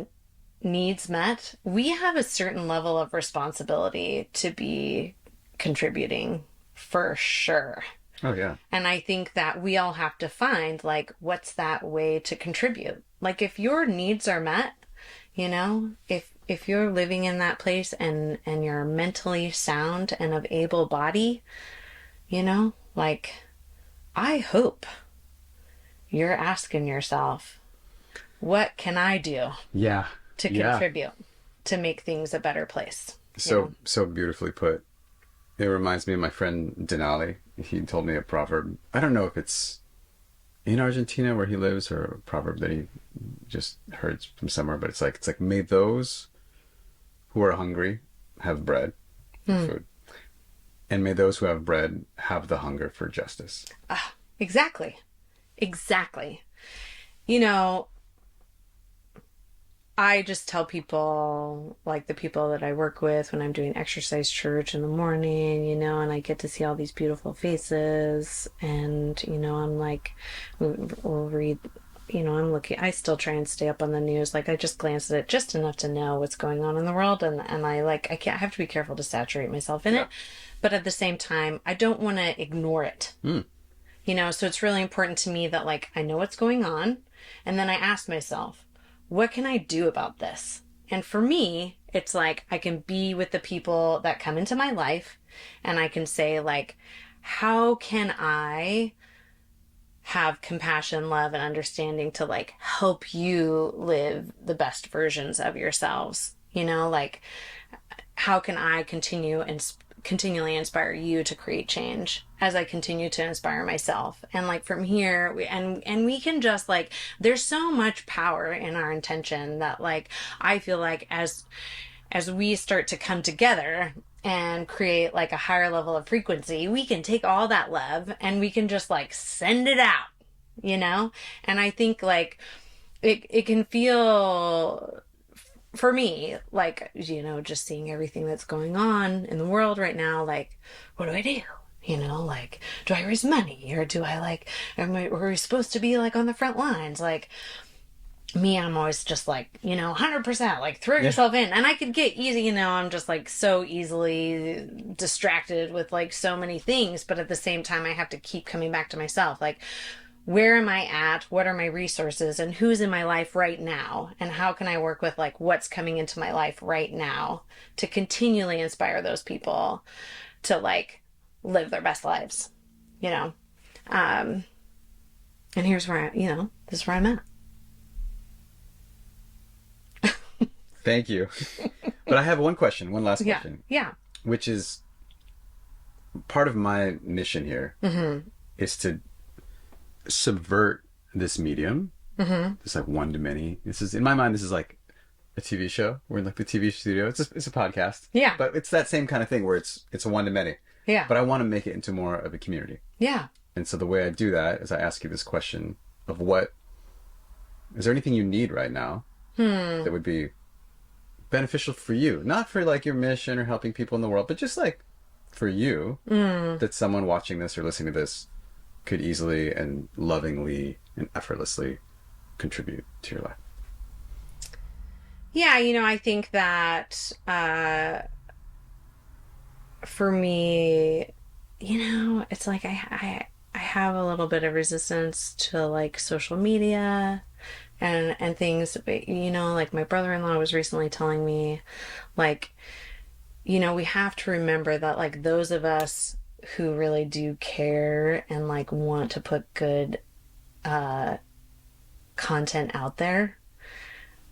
needs met, we have a certain level of responsibility to be contributing for sure. Oh, yeah. And I think that we all have to find like, what's that way to contribute? Like if your needs are met, you know, if you're living in that place and you're mentally sound and of able body, you know, like I hope you're asking yourself, what can I do Yeah. to contribute to make things a better place? So beautifully put. It reminds me of my friend gnarly. He told me a proverb. I don't know if it's in Argentina where he lives or a proverb that he just heard from somewhere, but it's like may those who are hungry have bread for food, and may those who have bread have the hunger for justice. Exactly. You know, I just tell people, like the people that I work with when I'm doing exercise church in the morning, you know, and I get to see all these beautiful faces, and, you know, I'm like, we'll read, you know, I'm looking, I still try and stay up on the news. Like I just glance at it just enough to know what's going on in the world. And I have to be careful to saturate myself in it. But at the same time, I don't want to ignore it. You know, so it's really important to me that like, I know what's going on. And then I ask myself, what can I do about this? And for me, it's like, I can be with the people that come into my life and I can say like, how can I have compassion, love, and understanding to like help you live the best versions of yourselves? You know, like how can I continually inspire you to create change as I continue to inspire myself? And like from here, we can just like, there's so much power in our intention that like, I feel like as we start to come together and create like a higher level of frequency, we can take all that love and we can just like send it out, you know? And I think like it can feel, for me, like, you know, just seeing everything that's going on in the world right now, like, what do I do? You know, like, do I raise money, or do I like, are we supposed to be like on the front lines? Like, me, I'm always just like, you know, 100%, like throw yourself in. And I could get easy, you know, I'm just like so easily distracted with like so many things. But at the same time, I have to keep coming back to myself. Like, where am I at? What are my resources? And who's in my life right now? And how can I work with like what's coming into my life right now to continually inspire those people to like live their best lives, you know? And here's where this is where I'm at. Thank you. But I have one last question. Yeah. Which is part of my mission here is to subvert this medium. This like one to many. This is, in my mind, this is like a TV show. We're in like the TV studio. It's a podcast. Yeah. But it's that same kind of thing where it's a one to many. Yeah. But I want to make it into more of a community. Yeah. And so the way I do that is I ask you this question of is there anything you need right now that would be beneficial for you, not for like your mission or helping people in the world, but just like for you, that someone watching this or listening to this could easily and lovingly and effortlessly contribute to your life? Yeah, I think that for me, it's like I have a little bit of resistance to like social media and things, but, like my brother-in-law was recently telling me, like, we have to remember that like those of us who really do care and like want to put good content out there,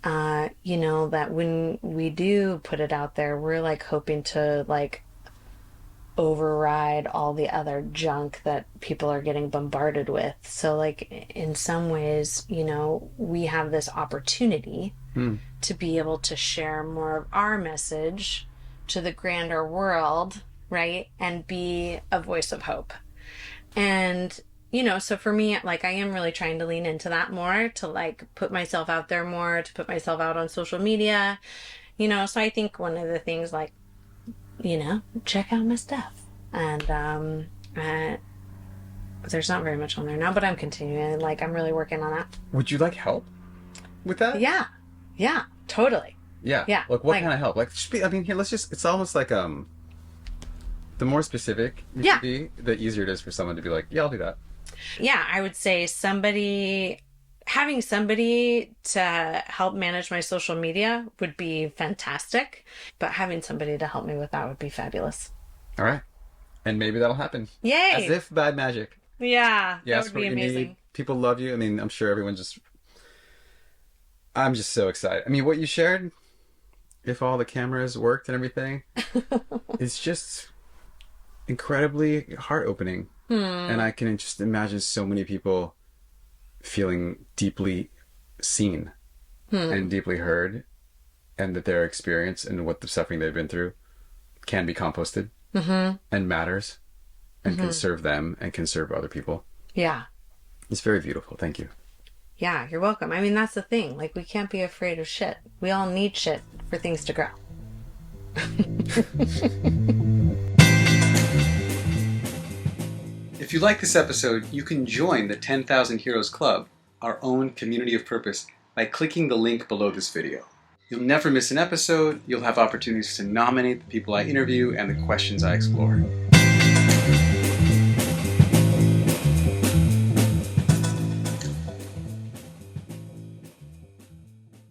that when we do put it out there, we're like hoping to like override all the other junk that people are getting bombarded with. So like in some ways, we have this opportunity to be able to share more of our message to the grander world, right? And be a voice of hope. And so for me, like I am really trying to lean into that more, to like put myself out there more, to put myself out on social media, so I think one of the things, like, check out my stuff. And there's not very much on there now, but I'm continuing. Like, I'm really working on that. Would you like help with that? Yeah, totally. Yeah. Yeah. Like, what kind of help? Like, here, it's almost like, the more specific you can be, the easier it is for someone to be like, yeah, I'll do that. Yeah, I would say having somebody to help manage my social media would be fantastic, but having somebody to help me with that would be fabulous. All right. And maybe that'll happen. Yay! As if by magic. Yeah, Yes, that would be amazing. People love you. I mean, I'm sure I'm just so excited. I mean, what you shared, if all the cameras worked and everything, it's just incredibly heart-opening. And I can just imagine so many people feeling deeply seen and deeply heard, and that their experience and what the suffering they've been through can be composted and matters and can serve them and can serve other people. Yeah. It's very beautiful. Thank you. Yeah, you're welcome. I mean, that's the thing. Like, we can't be afraid of shit. We all need shit for things to grow. If you like this episode, you can join the 10,000 Heroes Club, our own community of purpose, by clicking the link below this video. You'll never miss an episode, you'll have opportunities to nominate the people I interview and the questions I explore.